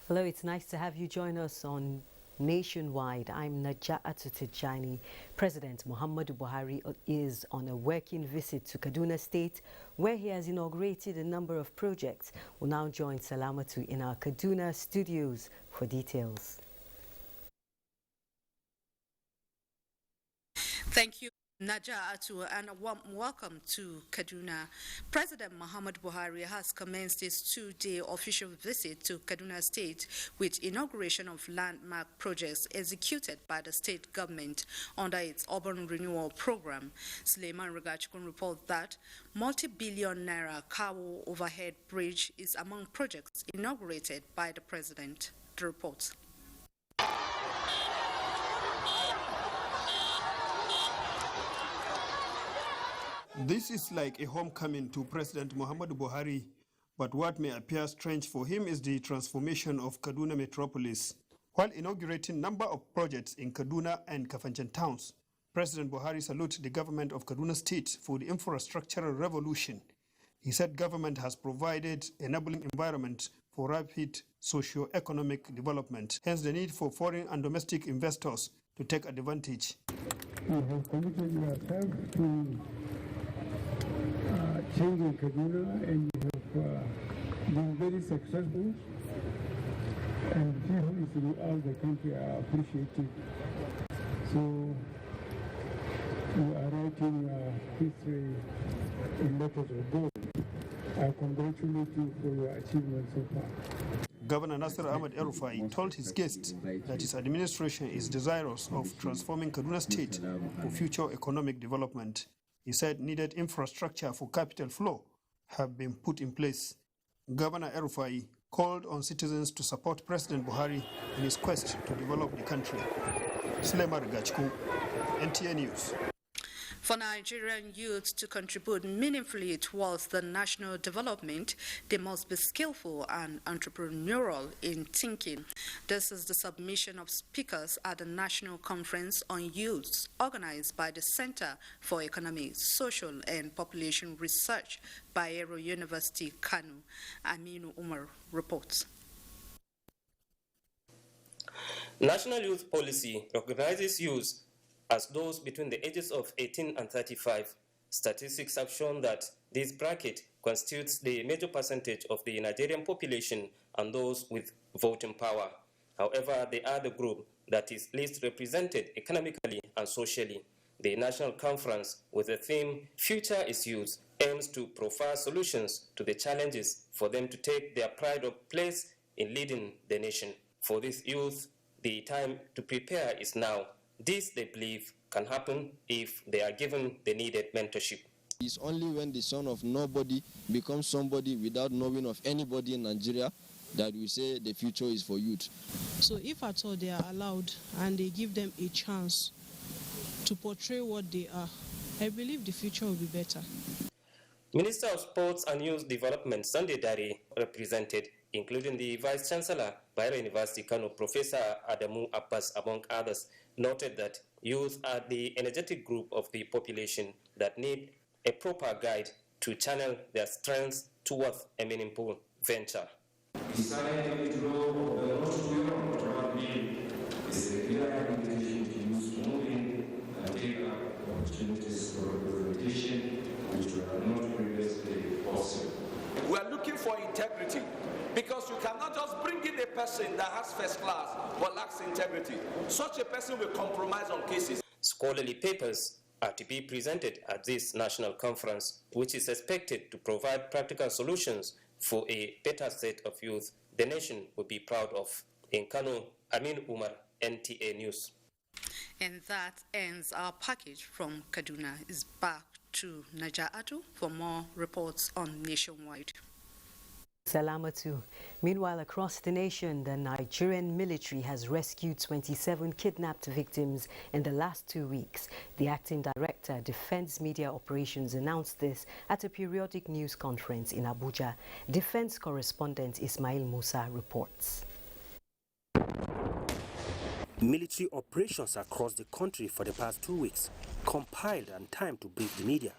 Hello, it's nice to have you join us on Nationwide. I'm Naja'atu Tijani. President Muhammadu Buhari is on a working visit to Kaduna State, where he has inaugurated a number of projects. We'll now join Salamatu in our Kaduna studios for details. Thank you, Naja'atu, and a warm welcome to Kaduna. President Muhammad Buhari has commenced his two-day official visit to Kaduna State with inauguration of landmark projects executed by the state government under its urban renewal program. Suleiman Rigachikun reports that multi-billion naira Kawo overhead bridge is among projects inaugurated by the president. The report. This is like a homecoming to President Muhammadu Buhari, but what may appear strange for him is the transformation of Kaduna metropolis. While inaugurating number of projects in Kaduna and Kafanchan towns, President Buhari saluted the government of Kaduna State for the infrastructural revolution. He said government has provided enabling environment for rapid socio-economic development, hence the need for foreign and domestic investors to take advantage. We have committed ourselves to changing Kaduna, and we have been very successful, and people throughout the country are appreciative. So we are writing history in letters of gold. I congratulate you for your achievements so far. Governor Nasser Ahmed El-Rufai told his guests that his administration is desirous of transforming Kaduna State for future economic development. He said needed infrastructure for capital flow have been put in place. Governor El-Rufai called on citizens to support President Buhari in his quest to develop the country. Suleiman Rigachikun, NTA News. For Nigerian youth to contribute meaningfully towards the national development, they must be skillful and entrepreneurial in thinking. This is the submission of speakers at the National Conference on Youth, organized by the Center for Economic, Social and Population Research, Bayero University, Kano. Aminu Umar reports. National Youth Policy recognizes youth as those between the ages of 18 and 35. Statistics have shown that this bracket constitutes the major percentage of the Nigerian population and those with voting power. However, they are the group that is least represented economically and socially. The National Conference, with the theme Future is Youth, aims to provide solutions to the challenges for them to take their pride of place in leading the nation. For this youth, the time to prepare is now. This, they believe, can happen if they are given the needed mentorship. It's only when the son of nobody becomes somebody without knowing of anybody in Nigeria that we say the future is for youth. So if at all they are allowed and they give them a chance to portray what they are, I believe the future will be better. Minister of Sports and Youth Development Sunday Dare represented, including the Vice Chancellor, Bayero University Kano, Professor Adamu Abbas, among others, noted that youth are the energetic group of the population that need a proper guide to channel their strengths towards a meaningful venture. We are looking for integrity, because you cannot just bring in a person that has first class but lacks integrity. Such a person will compromise on cases. Scholarly papers are to be presented at this national conference, which is expected to provide practical solutions for a better set of youth the nation would be proud of. In Kano, Amin Umar, NTA News. And that ends our package from Kaduna. Is back to Naja'atu for more reports on Nationwide. Salamatu. Meanwhile, across the nation, the Nigerian military has rescued 27 kidnapped victims in the last 2 weeks. The acting director, Defense Media Operations, announced this at a periodic news conference in Abuja. Defense correspondent Ismail Musa reports. Military operations across the country for the past 2 weeks, compiled and timed to brief the media.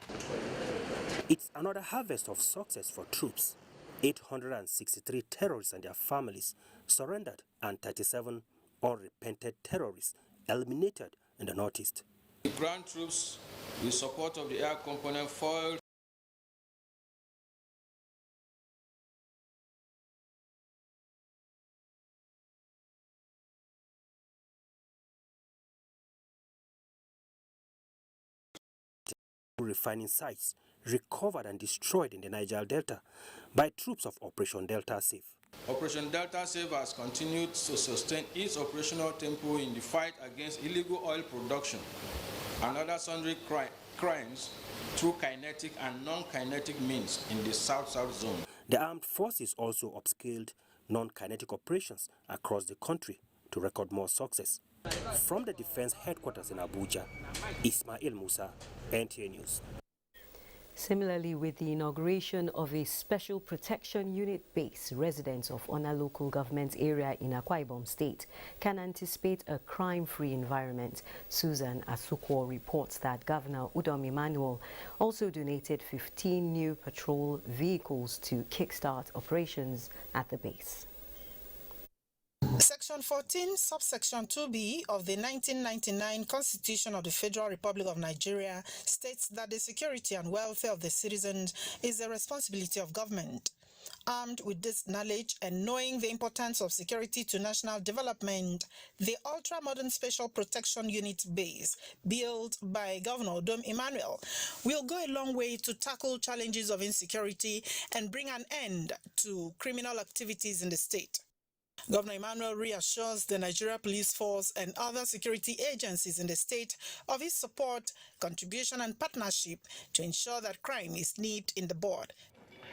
It's another harvest of success for troops. 863 terrorists and their families surrendered and 37 unrepented terrorists eliminated in the northeast. The ground troops, with support of the air component, foiled refining sites recovered and destroyed in the Niger Delta by troops of Operation Delta Safe. Operation Delta Safe has continued to sustain its operational tempo in the fight against illegal oil production and other sundry crimes through kinetic and non-kinetic means in the South-South zone. The armed forces also upscaled non-kinetic operations across the country to record more success. From the defense headquarters in Abuja, Ismail Musa, NTA News. Similarly, with the inauguration of a special protection unit base, residents of Ona local government area in Akwa Ibom State can anticipate a crime-free environment. Susan Asukwo reports that Governor Udom Emmanuel also donated 15 new patrol vehicles to kickstart operations at the base. Section 14, subsection 2B of the 1999 Constitution of the Federal Republic of Nigeria states that the security and welfare of the citizens is the responsibility of government. Armed with this knowledge and knowing the importance of security to national development, the ultra-modern Special Protection Unit base, built by Governor Udom Emmanuel, will go a long way to tackle challenges of insecurity and bring an end to criminal activities in the state. Governor Emmanuel reassures the Nigeria Police Force and other security agencies in the state of his support, contribution and partnership to ensure that crime is nipped in the bud.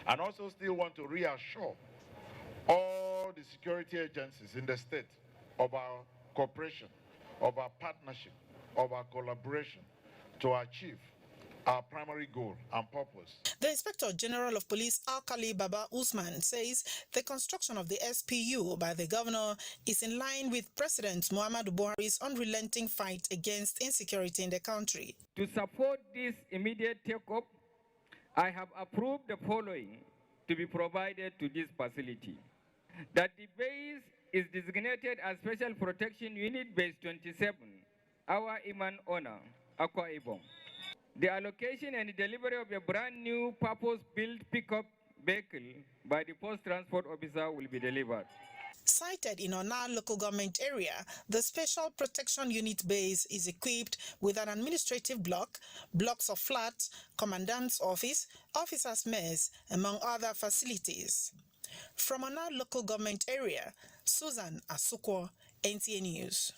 And also still want to reassure all the security agencies in the state of our cooperation, of our partnership, of our collaboration to achieve our primary goal and purpose. The Inspector General of Police Alkali Baba Usman says the construction of the SPU by the governor is in line with President Muhammadu Buhari's unrelenting fight against insecurity in the country. To support this immediate take-up, I have approved the following to be provided to this facility. That the base is designated as Special Protection Unit Base 27, our Iman Ona, Akwa Ibom. The allocation and delivery of a brand new purpose-built pickup vehicle by the Post Transport Officer will be delivered. Sited in Ona local government area, the Special Protection Unit base is equipped with an administrative block, blocks of flats, commandant's office, officer's mess, among other facilities. From Ona local government area, Susan Asukwo, NTA News.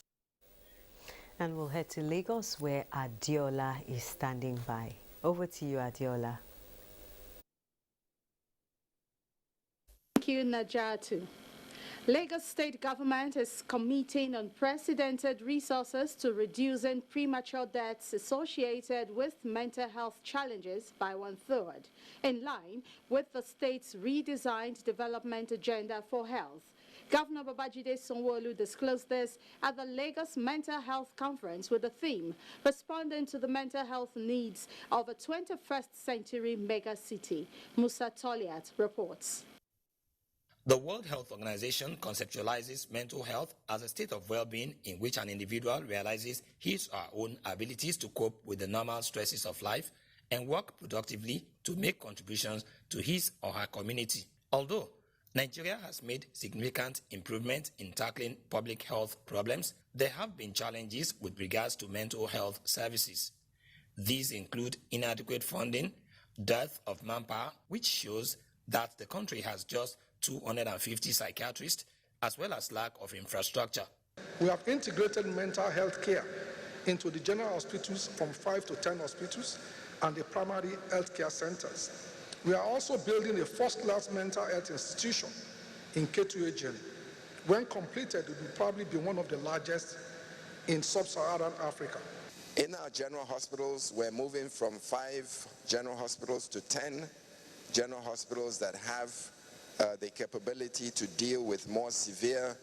And we'll head to Lagos, where Adiola is standing by. Over to you, Adiola. Thank you, Najatu. Lagos State government is committing unprecedented resources to reducing premature deaths associated with mental health challenges by 1/3, in line with the state's redesigned development agenda for health. Governor Babajide Sanwo-Olu disclosed this at the Lagos Mental Health Conference with the theme, responding to the mental health needs of a 21st century mega city. Musa Toliat reports. The World Health Organization conceptualizes mental health as a state of well-being in which an individual realizes his or her own abilities to cope with the normal stresses of life and work productively to make contributions to his or her community. Although Nigeria has made significant improvements in tackling public health problems, there have been challenges with regards to mental health services. These include inadequate funding, dearth of manpower, which shows that the country has just 250 psychiatrists, as well as lack of infrastructure. We have integrated mental health care into the general hospitals from 5 to 10 hospitals and the primary health care centers. We are also building a first-class mental health institution in Ketu. When completed, it will probably be one of the largest in sub-Saharan Africa. In our general hospitals, we're moving from 5 general hospitals to 10 general hospitals that have the capability to deal with more severe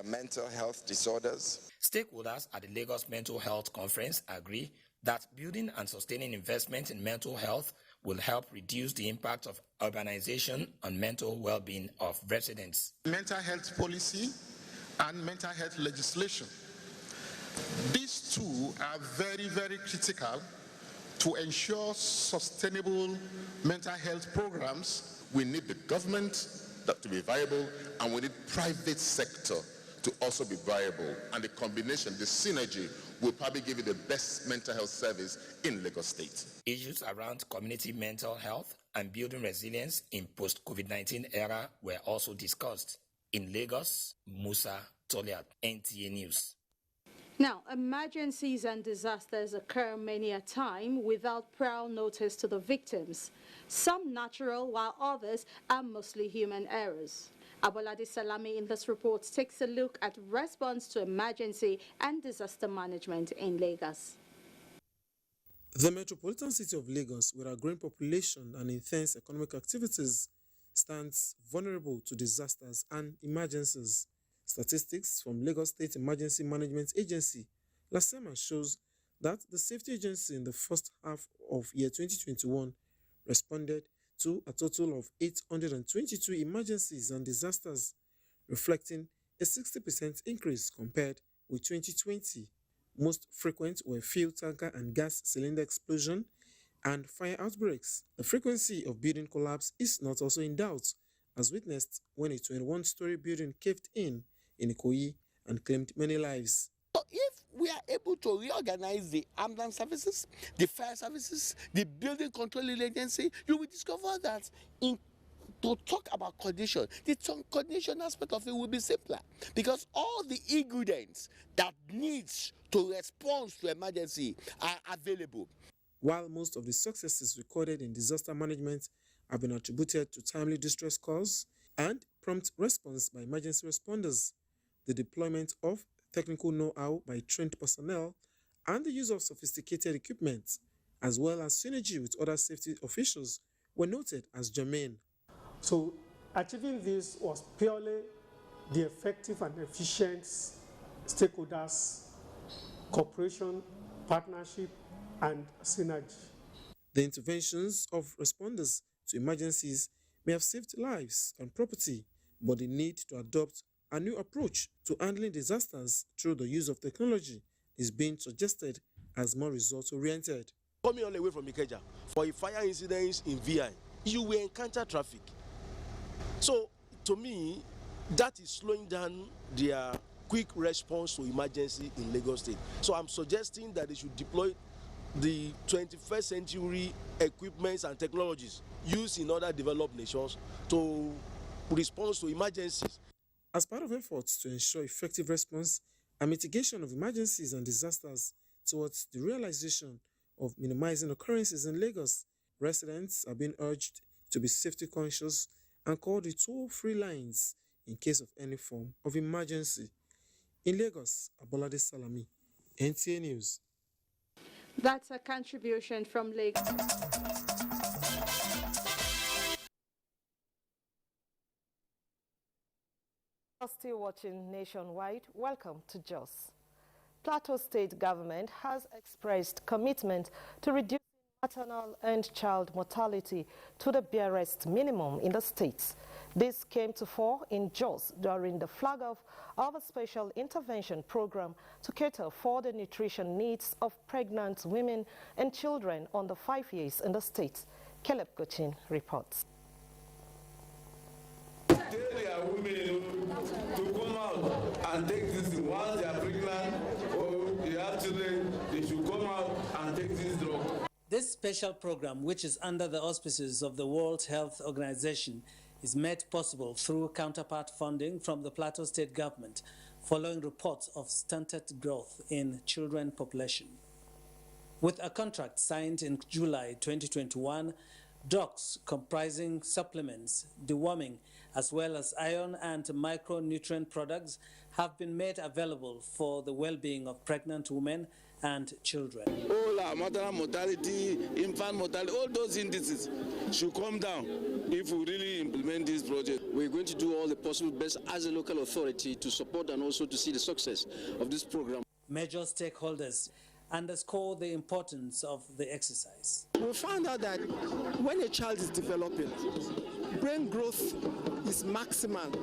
mental health disorders. Stakeholders at the Lagos Mental Health Conference agree that building and sustaining investment in mental health will help reduce the impact of urbanization on mental well-being of residents. Mental health policy and mental health legislation. These two are very, very critical to ensure sustainable mental health programs. We need the government to be viable, and we need private sector to also be viable. And the combination, the synergy, will probably give you the best mental health service in Lagos State. Issues around community mental health and building resilience in post-COVID-19 era were also discussed. In Lagos, Musa Toliat, NTA News. Now, emergencies and disasters occur many a time without prior notice to the victims. Some natural, while others are mostly human errors. Abolade Salami in this report takes a look at response to emergency and disaster management in Lagos. The metropolitan city of Lagos, with a growing population and intense economic activities, stands vulnerable to disasters and emergencies. Statistics from Lagos State Emergency Management Agency, LASEMA, shows that the safety agency in the first half of year 2021 responded to a total of 822 emergencies and disasters, reflecting a 60% increase compared with 2020. Most frequent were fuel tanker and gas cylinder explosion and fire outbreaks. The frequency of building collapse is not also in doubt, as witnessed when a 21-story building caved in Ikoyi and claimed many lives. So if we are able to reorganize the ambulance services, the fire services, the building control agency, you will discover that to talk about coordination, the coordination aspect of it will be simpler, because all the ingredients that needs to respond to emergency are available. While most of the successes recorded in disaster management have been attributed to timely distress calls and prompt response by emergency responders, the deployment of technical know-how by trained personnel and the use of sophisticated equipment, as well as synergy with other safety officials, were noted as germane. So achieving this was purely the effective and efficient stakeholders, cooperation, partnership, and synergy. The interventions of responders to emergencies may have saved lives and property, but the need to adopt a new approach to handling disasters through the use of technology is being suggested as more result-oriented. Coming all the way from Ikeja, for a fire incident in VI, you will encounter traffic. So, to me, that is slowing down their quick response to emergency in Lagos State. So I'm suggesting that they should deploy the 21st century equipments and technologies used in other developed nations to respond to emergencies. As part of efforts to ensure effective response and mitigation of emergencies and disasters towards the realization of minimizing occurrences in Lagos, residents are being urged to be safety conscious and call the toll-free lines in case of any form of emergency. In Lagos, Abolade Salami, NTA News. That's a contribution from Lagos. Still watching Nationwide, welcome to Jos. Plateau State government has expressed commitment to reducing maternal and child mortality to the barest minimum in the state. This came to fore in Jos during the flag-off of a special intervention program to cater for the nutrition needs of pregnant women and children under 5 years in the state. Caleb Gochin reports. To come out and take this once they are pregnant or they have children, they should come out and take this drug. This special program, which is under the auspices of the World Health Organization, is made possible through counterpart funding from the Plateau State government following reports of stunted growth in children population. With a contract signed in July 2021, drugs comprising supplements, deworming, as well as iron and micronutrient products have been made available for the well-being of pregnant women and children. All our maternal mortality, infant mortality, all those indices should come down if we really implement this project. We're going to do all the possible best as a local authority to support and also to see the success of this program. Major stakeholders underscore the importance of the exercise. We found out that when a child is developing, brain growth is maximal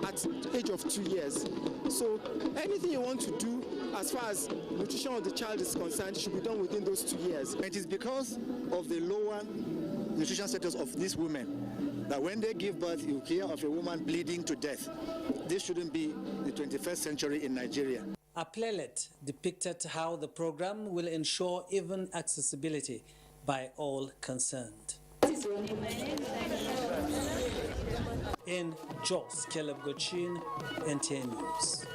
at the age of 2 years. So anything you want to do as far as nutrition of the child is concerned should be done within those 2 years. It is because of the lower nutrition status of these women that when they give birth, you hear of a woman bleeding to death. This shouldn't be the 21st century in Nigeria. A playlet depicted how the program will ensure even accessibility by all concerned. In Jos, Caleb Gochin, NTA News.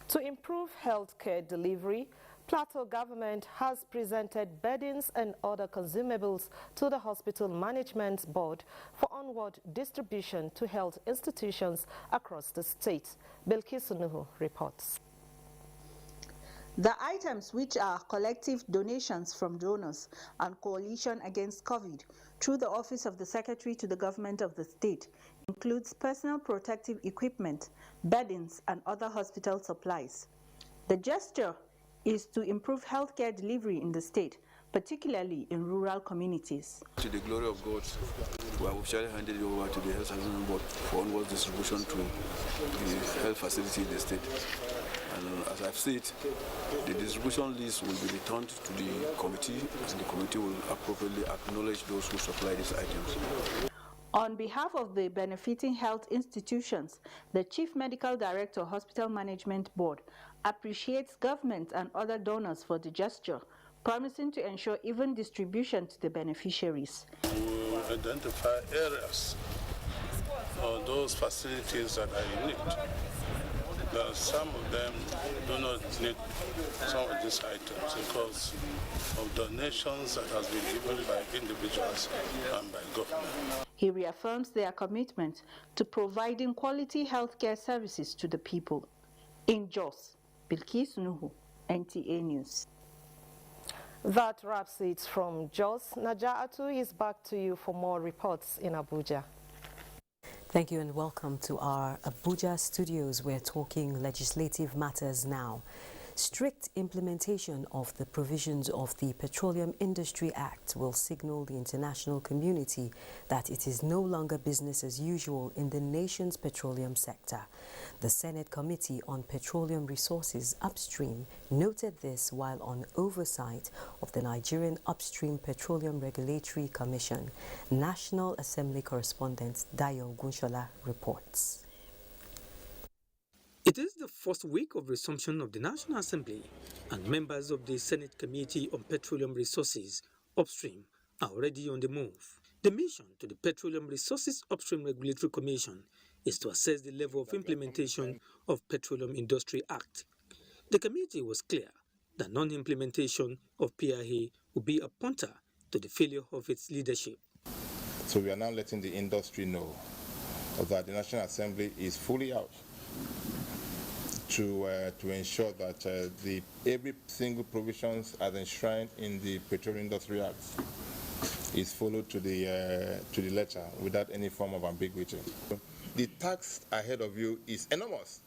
To improve healthcare delivery, Plateau government has presented beddings and other consumables to the Hospital Management Board for onward distribution to health institutions across the state. Belkisu Nuhu reports. The items, which are collective donations from donors and Coalition Against COVID through the Office of the Secretary to the Government of the State, includes personal protective equipment, beddings, and other hospital supplies. The gesture is to improve healthcare delivery in the state, particularly in rural communities. To the glory of God, we have officially handed over to the Health Assessment Board for onward distribution to the health facility in the state. And as I've said, the distribution list will be returned to the committee, and the committee will appropriately acknowledge those who supply these items. On behalf of the benefiting health institutions, the Chief Medical Director, Hospital Management Board, appreciates government and other donors for the gesture, promising to ensure even distribution to the beneficiaries. We will identify areas or those facilities that are in need. Some of them do not need some of these items because of donations that has been given by individuals and by government. He reaffirms their commitment to providing quality healthcare services to the people. In Jos, Bilkisu Nuhu, NTA News. That wraps it from Jos. Naja'atu is back to you for more reports in Abuja. Thank you and welcome to our Abuja studios. We're talking legislative matters now. Strict implementation of the provisions of the Petroleum Industry Act will signal the international community that it is no longer business as usual in the nation's petroleum sector. The Senate Committee on Petroleum Resources Upstream noted this while on oversight of the Nigerian Upstream Petroleum Regulatory Commission. National Assembly correspondent Dayo Gunshola reports. It is the first week of resumption of the National Assembly, and members of the Senate Committee on Petroleum Resources Upstream are already on the move. The mission to the Petroleum Resources Upstream Regulatory Commission is to assess the level of implementation of Petroleum Industry Act. The committee was clear that non-implementation of PIA will be a pointer to the failure of its leadership. So we are now letting the industry know that the National Assembly is fully out to ensure that every single provisions as enshrined in the Petroleum Industry Act is followed to the letter without any form of ambiguity. The task ahead of you is enormous.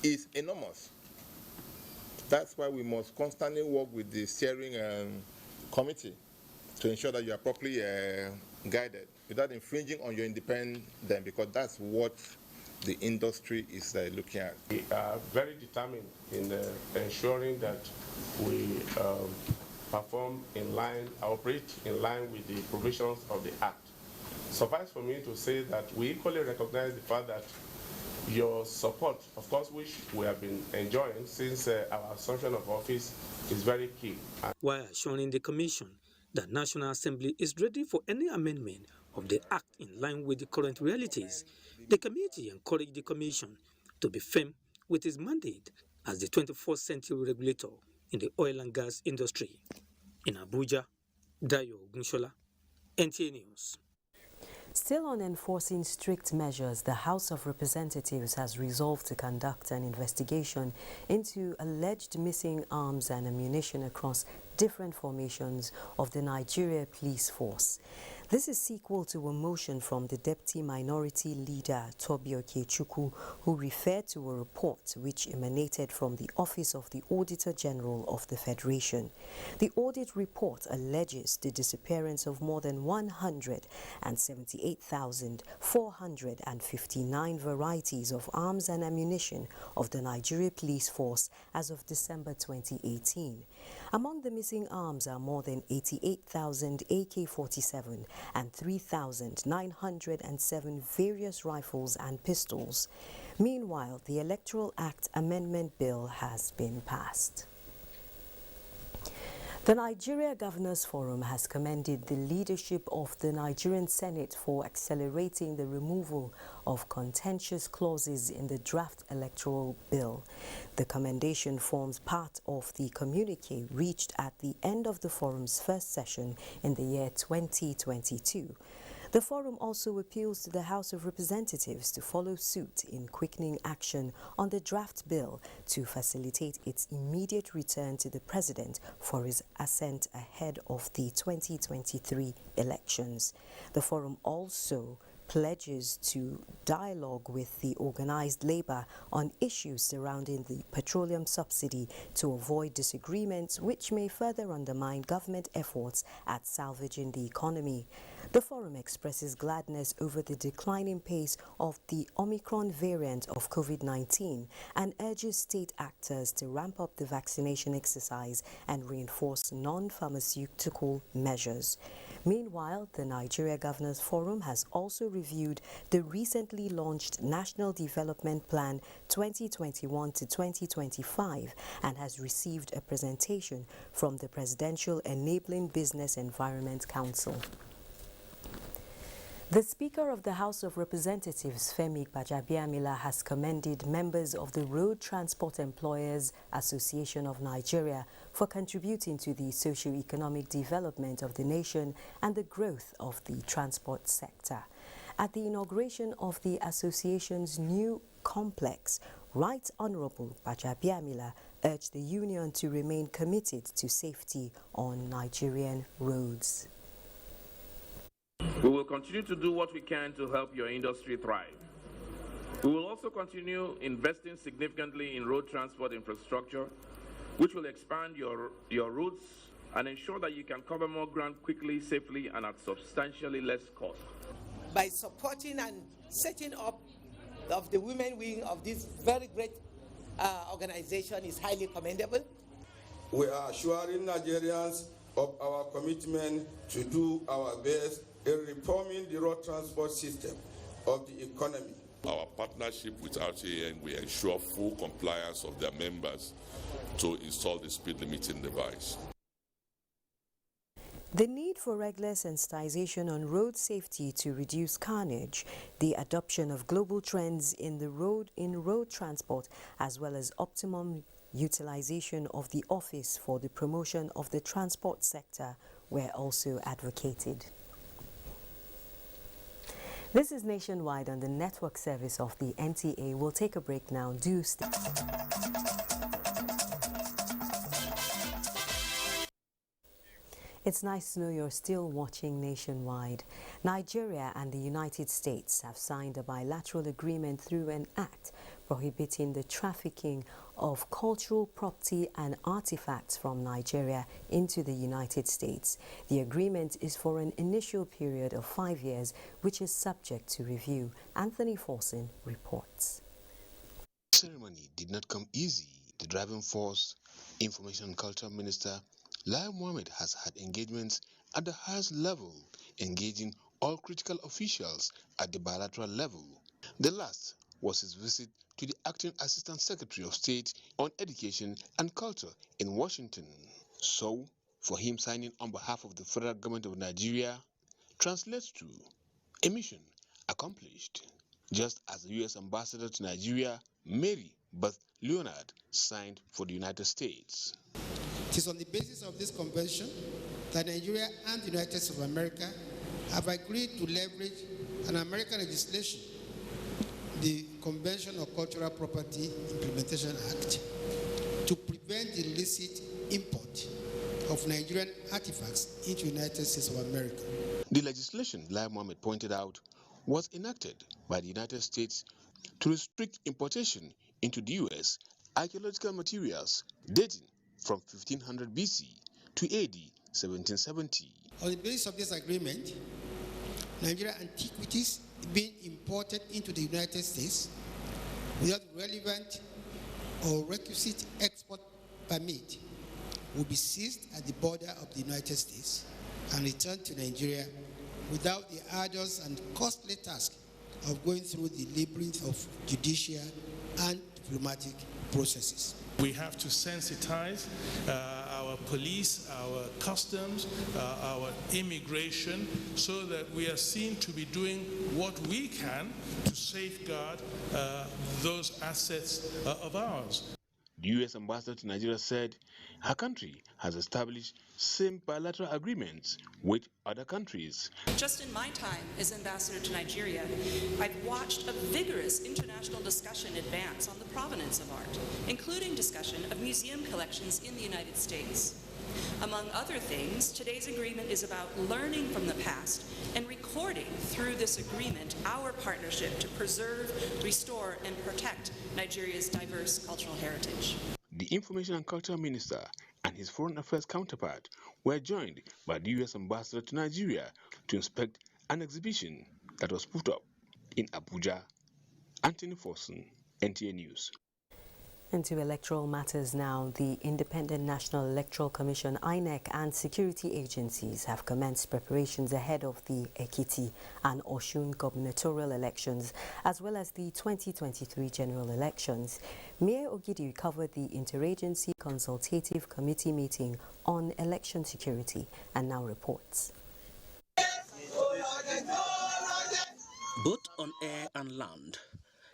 It's enormous. That's why we must constantly work with the steering committee to ensure that you are properly guided without infringing on your independence, because that's what the industry is looking at. We are very determined in ensuring that we perform in line, operate in line with the provisions of the Act. Suffice for me to say that we equally recognize the fact that your support, of course, which we have been enjoying since our assumption of office, is very key. While assuring the Commission that National Assembly is ready for any amendment of the Act in line with the current realities, the committee encouraged the Commission to be firm with its mandate as the 21st century regulator in the oil and gas industry. In Abuja, Dayo Gunshola, NTA News. Still on enforcing strict measures, the House of Representatives has resolved to conduct an investigation into alleged missing arms and ammunition across different formations of the Nigeria Police Force. This is sequel to a motion from the Deputy Minority Leader, Tobi Okechukwu, who referred to a report which emanated from the Office of the Auditor General of the Federation. The audit report alleges the disappearance of more than 178,459 varieties of arms and ammunition of the Nigeria Police Force as of December 2018. Among the missing arms are more than 88,000 AK-47 and 3,907 various rifles and pistols. Meanwhile, the Electoral Act Amendment Bill has been passed. The Nigeria Governors Forum has commended the leadership of the Nigerian Senate for accelerating the removal of contentious clauses in the draft electoral bill. The commendation forms part of the communique reached at the end of the forum's first session in the year 2022. The forum also appeals to the House of Representatives to follow suit in quickening action on the draft bill to facilitate its immediate return to the President for his assent ahead of the 2023 elections. The forum also pledges to dialogue with the organized labor on issues surrounding the petroleum subsidy to avoid disagreements which may further undermine government efforts at salvaging the economy. The forum expresses gladness over the declining pace of the Omicron variant of COVID-19 and urges state actors to ramp up the vaccination exercise and reinforce non-pharmaceutical measures. Meanwhile, the Nigeria Governors Forum has also reviewed the recently launched National Development Plan 2021 to 2025 and has received a presentation from the Presidential Enabling Business Environment Council. The Speaker of the House of Representatives, Femi Gbajabiamila, has commended members of the Road Transport Employers Association of Nigeria for contributing to the socio-economic development of the nation and the growth of the transport sector. At the inauguration of the association's new complex, Right Honourable Gbajabiamila urged the union to remain committed to safety on Nigerian roads. We will continue to do what we can to help your industry thrive. We will also continue investing significantly in road transport infrastructure, which will expand your routes and ensure that you can cover more ground quickly, safely, and at substantially less cost. By supporting and setting up of the women wing of this very great organization is highly commendable. We are assuring Nigerians of our commitment to do our best in reforming the road transport system of the economy. Our partnership with RTN will ensure full compliance of their members to install the speed limiting device. The need for regular sensitization on road safety to reduce carnage, the adoption of global trends in road transport, as well as optimum utilization of the Office for the Promotion of the Transport Sector were also advocated. This is Nationwide on the network service of the NTA. We'll take a break now. Do stay. It's nice to know you're still watching Nationwide. Nigeria and the United States have signed a bilateral agreement through an act prohibiting the trafficking of cultural property and artifacts from Nigeria into the United States. The agreement is for an initial period of 5 years, which is subject to review. Anthony Forson reports. The ceremony did not come easy. The driving force, Information and Culture Minister Lai Mohammed, has had engagements at the highest level, engaging all critical officials at the bilateral level. The last was his visit to the Acting Assistant Secretary of State on Education and Culture in Washington. So, for him signing on behalf of the federal government of Nigeria translates to A mission accomplished, just as the U.S. Ambassador to Nigeria, Mary Beth Leonard, signed for the United States. It is on the basis of this convention that Nigeria and the United States of America have agreed to leverage an American legislation, the Convention on Cultural Property Implementation Act, to prevent the illicit import of Nigerian artifacts into the United States of America. The legislation, Lai Mohammed pointed out, was enacted by the United States to restrict importation into the U.S. archaeological materials dating from 1500 BC to AD 1770. On the basis of this agreement, Nigerian antiquities being imported into the United States without relevant or requisite export permit will be seized at the border of the United States and returned to Nigeria without the arduous and costly task of going through the labyrinth of judicial and diplomatic processes. We have to sensitize our police, our customs, our immigration, so that we are seen to be doing what we can to safeguard those assets of ours. The U.S. Ambassador to Nigeria said her country has established same bilateral agreements with other countries. Just in my time as ambassador to Nigeria, I've watched a vigorous international discussion advance on the provenance of art, including discussion of museum collections in the United States. Among other things, today's agreement is about learning from the past and recording through this agreement our partnership to preserve, restore, and protect Nigeria's diverse cultural heritage. The Information and Culture Minister and his Foreign Affairs counterpart were joined by the U.S. Ambassador to Nigeria to inspect an exhibition that was put up in Abuja. Anthony Forson, NTA News. Into electoral matters now, the Independent National Electoral Commission, INEC, and security agencies have commenced preparations ahead of the Ekiti and Osun gubernatorial elections, as well as the 2023 general elections. Mayor Ogidi covered the Interagency Consultative Committee meeting on election security and now reports. Both on air and land,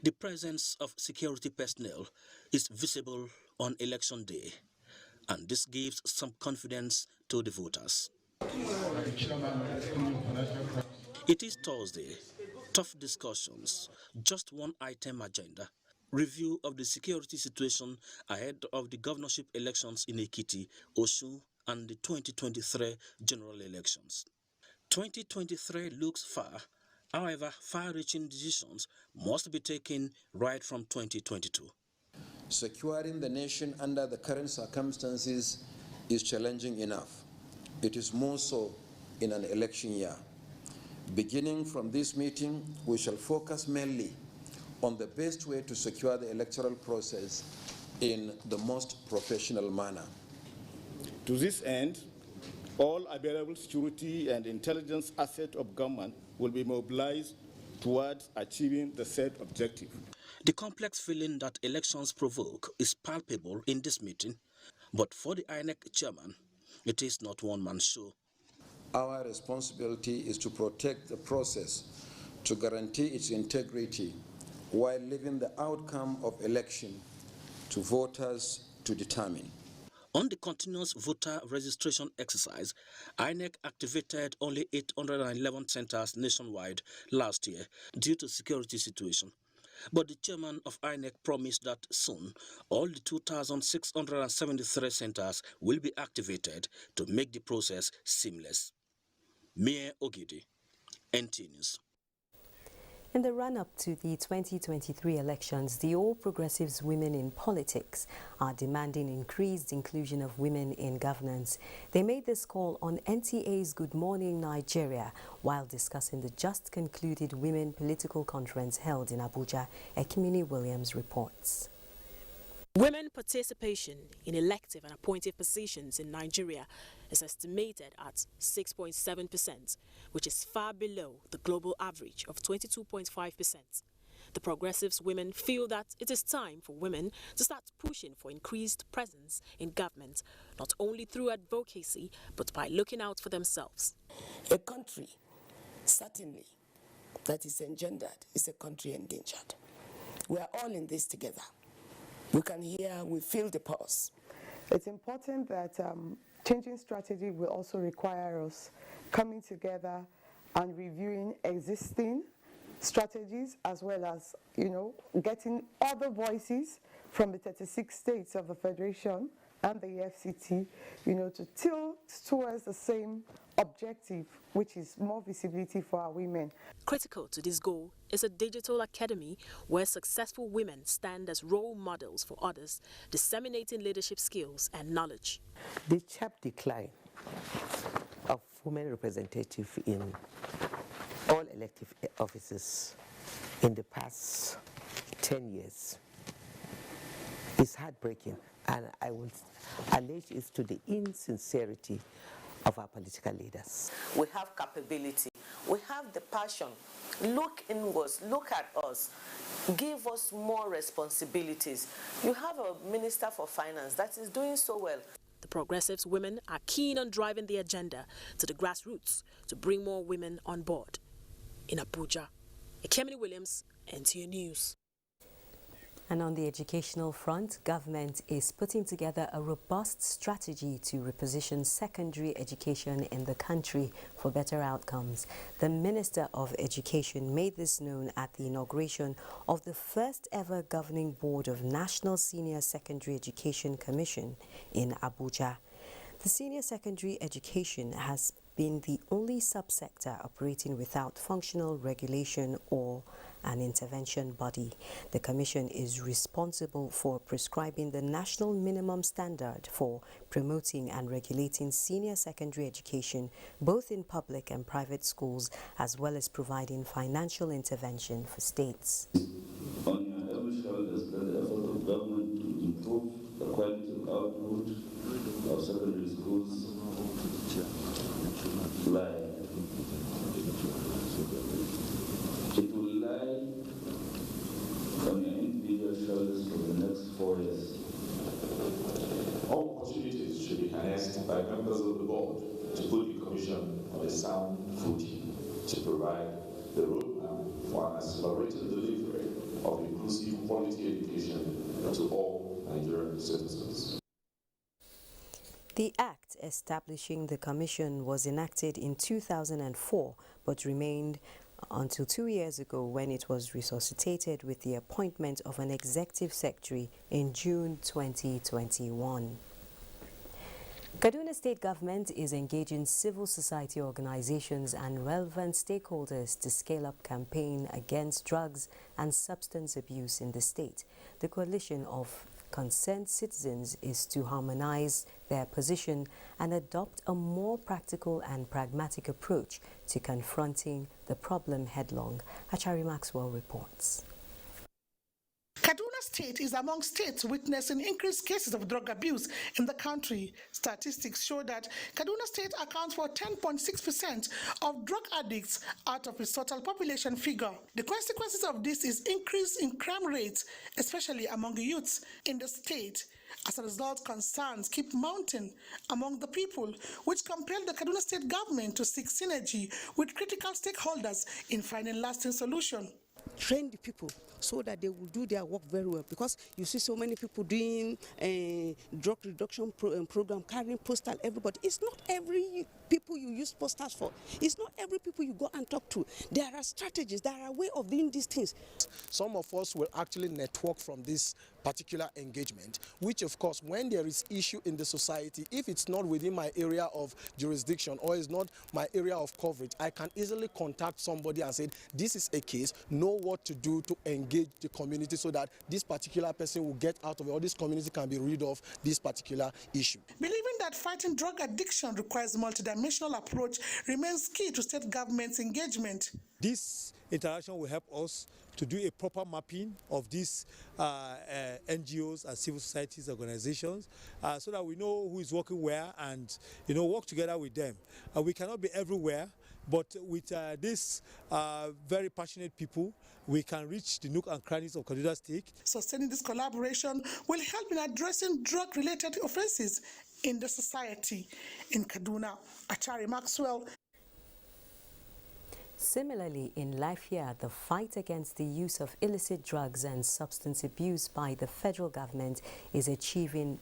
the presence of security personnel is visible on election day, and this gives some confidence to the voters. It is Thursday. Tough discussions, just one item agenda. Review of the security situation ahead of the governorship elections in Ekiti, Osun, and the 2023 general elections. 2023 looks far. However, far-reaching decisions must be taken right from 2022. Securing the nation under the current circumstances is challenging enough. It is more so in an election year. Beginning from this meeting, we shall focus mainly on the best way to secure the electoral process in the most professional manner. To this end, all available security and intelligence assets of government will be mobilized towards achieving the set objective. The complex feeling that elections provoke is palpable in this meeting, but for the INEC chairman, it is not one-man show. Our responsibility is to protect the process, to guarantee its integrity, while leaving the outcome of election to voters to determine. On the continuous voter registration exercise, INEC activated only 811 centers nationwide last year due to security situation. But the chairman of INEC promised that soon all the 2,673 centers will be activated to make the process seamless. Mayor Ogidi, NTA News. In the run-up to the 2023 elections, the All Progressives Women in Politics are demanding increased inclusion of women in governance. They made this call on NTA's Good Morning Nigeria while discussing the just concluded Women Political Conference held in Abuja. Ekimini Williams reports. Women participation in elective and appointed positions in Nigeria is estimated at 6.7%, which is far below the global average of 22.5%. The Progressives women feel that it is time for women to start pushing for increased presence in government, not only through advocacy, but by looking out for themselves. A country, certainly, that is engendered is a country endangered. We are all in this together. We can hear, we feel the pulse. It's important that changing strategy will also require us coming together and reviewing existing strategies, as well as, getting other voices from the 36 states of the Federation and the FCT, to tilt towards the same objective, which is more visibility for our women. Critical to this goal is a digital academy where successful women stand as role models for others, disseminating leadership skills and knowledge. The sharp decline of women representatives in all elective offices in the past 10 years is heartbreaking, and I will allege it to the insincerity of our political leaders. We have capability. We have the passion. Look inwards. Look at us. Give us more responsibilities. You have a Minister for Finance that is doing so well. The Progressives women are keen on driving the agenda to the grassroots to bring more women on board. In Abuja, Ekemini Williams, NTA News. And on the educational front, government is putting together a robust strategy to reposition secondary education in the country for better outcomes. The Minister of Education made this known at the inauguration of the first ever governing board of National Senior Secondary Education Commission in Abuja. The senior secondary education has been the only subsector operating without functional regulation or an intervention body. The Commission is responsible for prescribing the national minimum standard for promoting and regulating senior secondary education, both in public and private schools, as well as providing financial intervention for states. On your every shoulder is the effort of government to improve the quality of output of secondary schools lie. It will lie on your individual shoulders for the next 4 years. All opportunities should be harnessed by members of the board to put the Commission on a sound footing to provide the roadmap for an accelerated delivery of inclusive quality education to all Nigerian citizens. The act establishing the commission was enacted in 2004 but remained until 2 years ago when it was resuscitated with the appointment of an executive secretary in June 2021. Kaduna State Government is engaging civil society organizations and relevant stakeholders to scale up campaign against drugs and substance abuse in the state. The coalition of concerned citizens is to harmonize their position and adopt a more practical and pragmatic approach to confronting the problem headlong. Achari Maxwell reports. Kaduna State is among states witnessing increased cases of drug abuse in the country. Statistics show that Kaduna State accounts for 10.6% of drug addicts out of its total population figure. The consequences of this is increase in crime rates, especially among youths in the state. As a result, concerns keep mounting among the people, which compel the Kaduna State government to seek synergy with critical stakeholders in finding lasting solution. Train the people so that they will do their work very well, because you see so many people doing a drug reduction program, carrying postal everybody. It's not every people you use posters for. It's not every people you go and talk to. There are strategies, there are a way of doing these things. Some of us will actually network from this particular engagement, which of course, when there is issue in the society, if it's not within my area of jurisdiction or is not my area of coverage, I can easily contact somebody and say, this is a case, know what to do to engage the community so that this particular person will get out of it, or this community can be rid of this particular issue. Believing that fighting drug addiction requires a multidimensional approach remains key to state government's engagement. This interaction will help us to do a proper mapping of these NGOs and civil societies organizations so that we know who is working where and work together with them. We cannot be everywhere, but with these very passionate people, we can reach the nook and crannies of Kaduna State. Sustaining this collaboration will help in addressing drug-related offenses in the society. In Kaduna, Achari Maxwell. Similarly, in Lafia, the fight against the use of illicit drugs and substance abuse by the federal government is achieving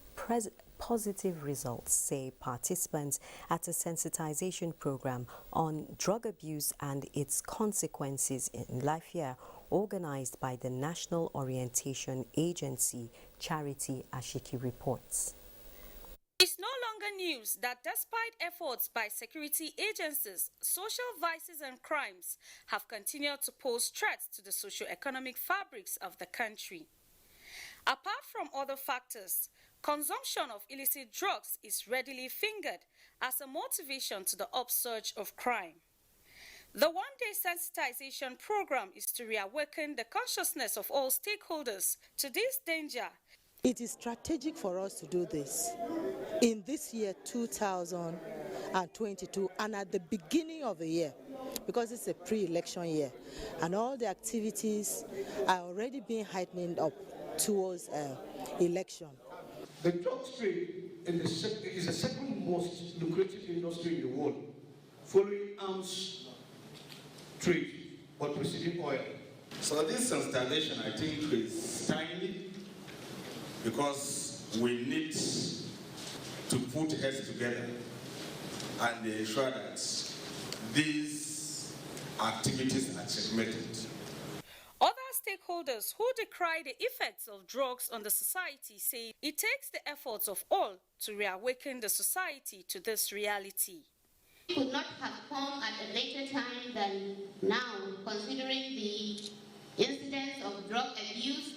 positive results, say participants at a sensitization program on drug abuse and its consequences in Lafia, organized by the National Orientation Agency. Charity Ashiki reports. It's no longer news that despite efforts by security agencies, social vices and crimes have continued to pose threats to the socio-economic fabrics of the country. Apart from other factors, consumption of illicit drugs is readily fingered as a motivation to the upsurge of crime. The one-day sensitization program is to reawaken the consciousness of all stakeholders to this danger. It is strategic for us to do this in this year 2022 and at the beginning of the year, because it's a pre-election year and all the activities are already being heightened up towards election. The drug trade is the second most lucrative industry in the world, following arms trade or preceding oil. So this sensitization, I think, is timely because we need to put heads together and ensure that these activities are checkmated. Other stakeholders who decry the effects of drugs on the society say it takes the efforts of all to reawaken the society to this reality. It could not have come at a later time than now, considering the incidence of drug abuse,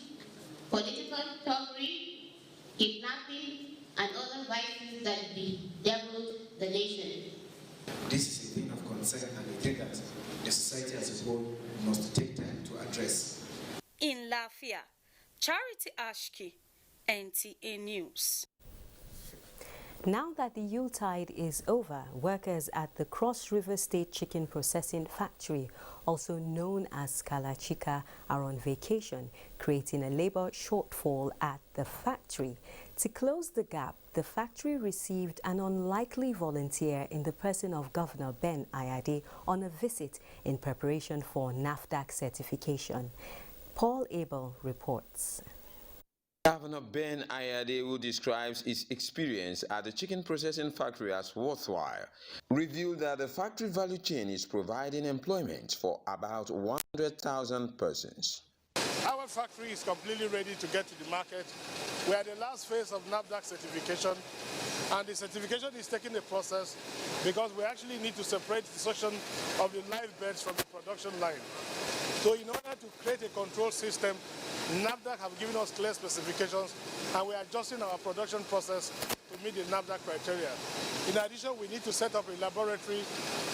political thuggery, kidnapping, and other vices that bedeviled the nation. This is a thing of concern, and I think that the society as a whole must take time to address. In Lafia, Charity Ashki, NTA News. Now that the Yuletide is over, workers at the Cross River State Chicken Processing Factory, also known as Kalachika, are on vacation, creating a labor shortfall at the factory. To close the gap, the factory received an unlikely volunteer in the person of Governor Ben Ayade on a visit in preparation for NAFDAC certification. Paul Abel reports. Governor Ben Ayade, who describes his experience at the chicken processing factory as worthwhile, revealed that the factory value chain is providing employment for about 100,000 persons. Our factory is completely ready to get to the market. We are the last phase of NAFDAC certification, and the certification is taking a process because we actually need to separate the section of the live birds from the production line. So in order to create a control system, NAFDAC have given us clear specifications, and we are adjusting our production process to meet the NAFDAC criteria. In addition, we need to set up a laboratory.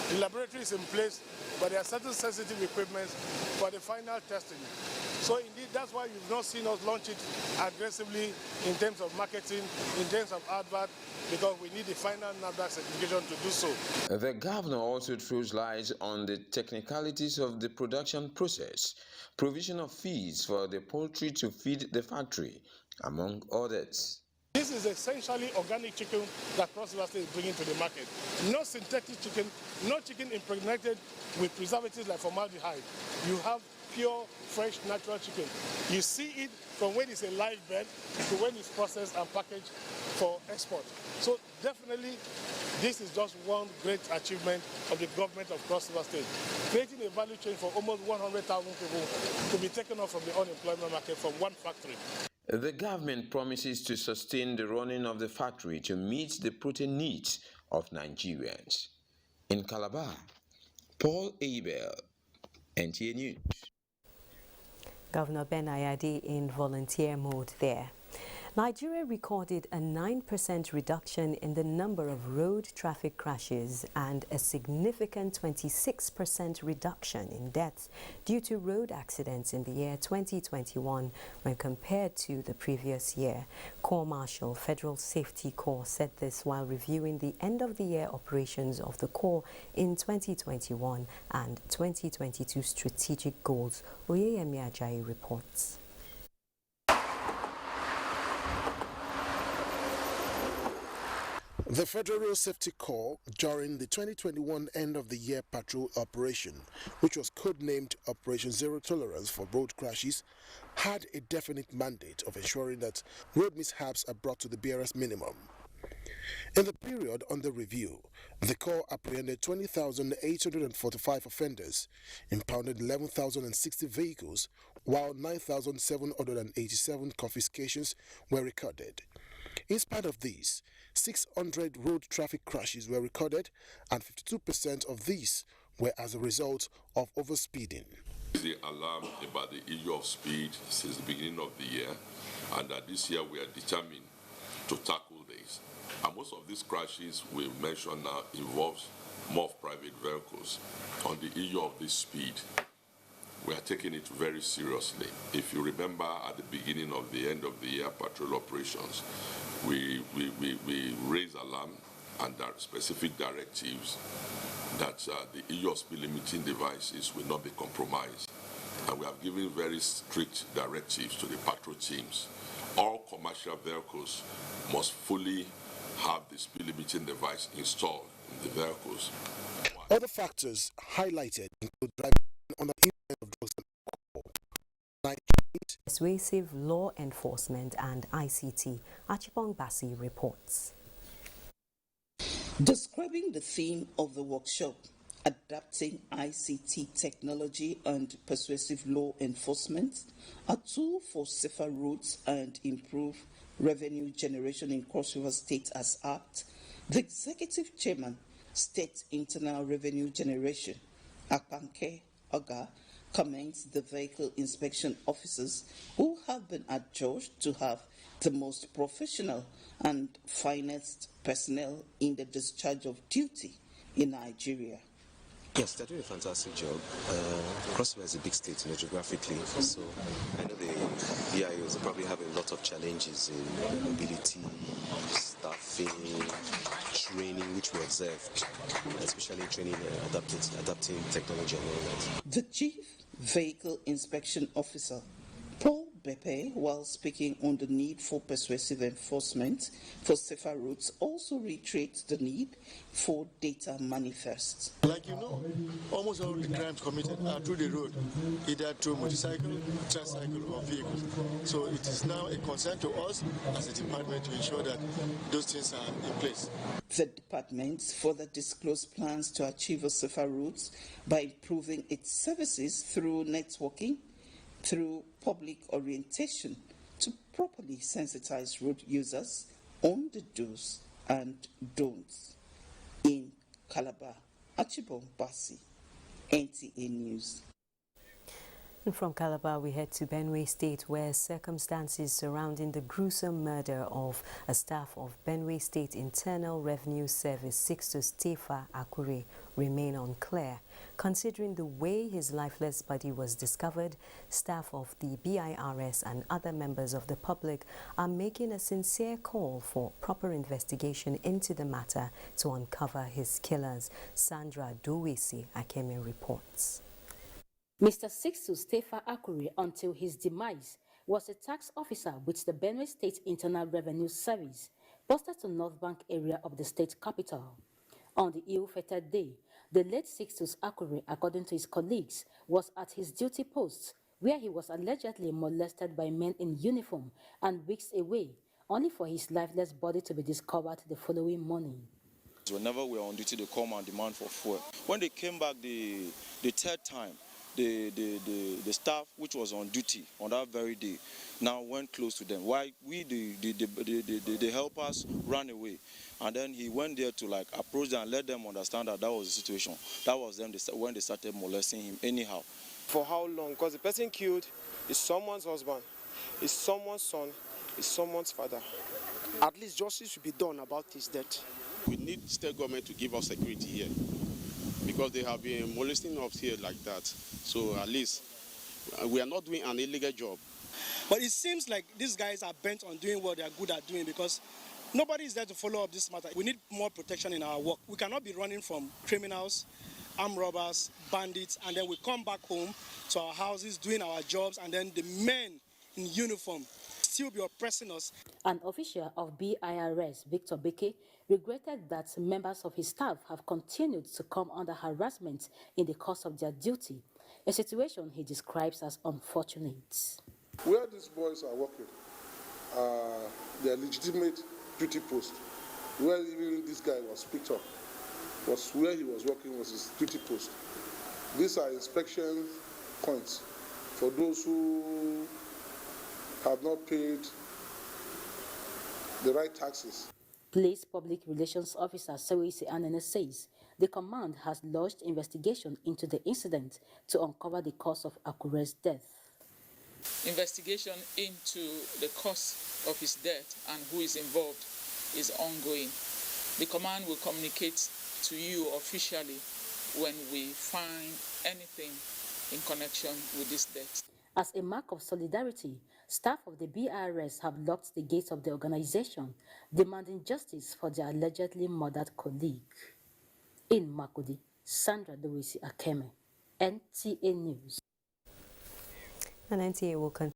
The laboratory is in place, but there are certain sensitive equipment for the final testing. So indeed, that's why you've not seen us launch it aggressively in terms of marketing, in terms of advert, because we need the final NAFDAC certification to do so. The governor also throws light on the technicalities of the production process, provision of feeds for the poultry to feed the factory, among others. This is essentially organic chicken that Cross River State is bringing to the market. No synthetic chicken, no chicken impregnated with preservatives like formaldehyde. You have pure, fresh, natural chicken. You see it from when it's a live bird to when it's processed and packaged for export. So definitely, this is just one great achievement of the government of Cross River State, creating a value chain for almost 100,000 people to be taken off from the unemployment market from one factory. The government promises to sustain the running of the factory to meet the protein needs of Nigerians. In Calabar, Paul Abel, NTA News. Governor Ben Ayade in volunteer mode there. Nigeria recorded a 9% reduction in the number of road traffic crashes and a significant 26% reduction in deaths due to road accidents in the year 2021 when compared to the previous year. Corps Marshal Federal Safety Corps said this while reviewing the end-of-the-year operations of the Corps in 2021 and 2022 strategic goals. Oyeyemi Ajayi reports. The Federal Road Safety Corps, during the 2021 end-of-the-year patrol operation, which was codenamed Operation Zero Tolerance for Road Crashes, had a definite mandate of ensuring that road mishaps are brought to the barest minimum. In the period under review, the Corps apprehended 20,845 offenders, impounded 11,060 vehicles, while 9,787 confiscations were recorded. In spite of these, 600 road traffic crashes were recorded, and 52% of these were as a result of overspeeding. The alarm about the issue of speed since the beginning of the year, and that this year we are determined to tackle this. And most of these crashes we mentioned now involves more of private vehicles. On the issue of this speed, we are taking it very seriously. If you remember at the beginning of the end of the year patrol operations, we raised alarm and there are specific directives that the issue of speed limiting devices will not be compromised. And we have given very strict directives to the patrol teams. All commercial vehicles must fully have the speed limiting device installed in the vehicles. Other factors highlighted include driving under influence of drugs and alcohol. Persuasive law enforcement and ICT. Achibong Basi reports. Describing the theme of the workshop, adapting ICT technology and persuasive law enforcement, a tool for safer roads and improve revenue generation in Cross River State as Act, the Executive Chairman, State Internal Revenue Generation, Apanke Oga, commends the vehicle inspection officers who have been adjudged to have the most professional and finest personnel in the discharge of duty in Nigeria. Yes, they're doing a fantastic job. Cross River is a big state, geographically, so I know the VIOs probably have a lot of challenges in mobility, staffing, training, which we observed, especially training, adapting technology and all that. The Chief Vehicle Inspection Officer, Paul Bepe, while speaking on the need for persuasive enforcement for safer routes, also reiterates the need for data manifests. Like you know, almost all the crimes committed are through the road, either through motorcycle, tricycle, or vehicle. So it is now a concern to us as a department to ensure that those things are in place. The department further disclosed plans to achieve a safer routes by improving its services through networking, through public orientation to properly sensitize road users on the do's and don'ts. In Calabar, Achibong Basi, NTA News. And from Calabar, we head to Benue State, where circumstances surrounding the gruesome murder of a staff of Benue State Internal Revenue Service Sixtus Tefa Akure remain unclear. Considering the way his lifeless body was discovered, staff of the BIRS and other members of the public are making a sincere call for proper investigation into the matter to uncover his killers. Sandra Dowisi Akeme reports. Mr. Sixtus Tefa Akure, until his demise, was a tax officer with the Benue State Internal Revenue Service, posted to North Bank area of the state capital. On the ill-fated day, the late Sixtus Akure, according to his colleagues, was at his duty post, where he was allegedly molested by men in uniform and weeks away, only for his lifeless body to be discovered the following morning. Whenever we were on duty, they come and demand for fuel. When they came back the third time, the staff which was on duty on that very day now went close to them. Why the helpers ran away, and then he went there to like approach them and let them understand that was the situation. That was them when they started molesting him anyhow. For how long? Because the person killed is someone's husband, is someone's son, is someone's father. At least justice should be done about his death. We need state government to give us security here, because they have been molesting us here like that. So at least we are not doing an illegal job. But it seems like these guys are bent on doing what they are good at doing, because nobody is there to follow up this matter. We need more protection in our work. We cannot be running from criminals, armed robbers, bandits, and then we come back home to our houses doing our jobs, and then the men in uniform still be oppressing us. An official of BIRS, Victor Beke, regretted that members of his staff have continued to come under harassment in the course of their duty, a situation he describes as unfortunate. Where these boys are working, their legitimate duty post, where even this guy was picked up, was where he was working was his duty post. These are inspection points for those who have not paid the right taxes. Police Public Relations Officer Sewisi Anene says the command has launched investigation into the incident to uncover the cause of Akure's death. Investigation into the cause of his death and who is involved is ongoing. The command will communicate to you officially when we find anything in connection with this death. As a mark of solidarity, staff of the BIRS have locked the gates of the organization, demanding justice for their allegedly murdered colleague. In Makudi, Sandra Dewisi Akeme, NTA News. And NTA will continue.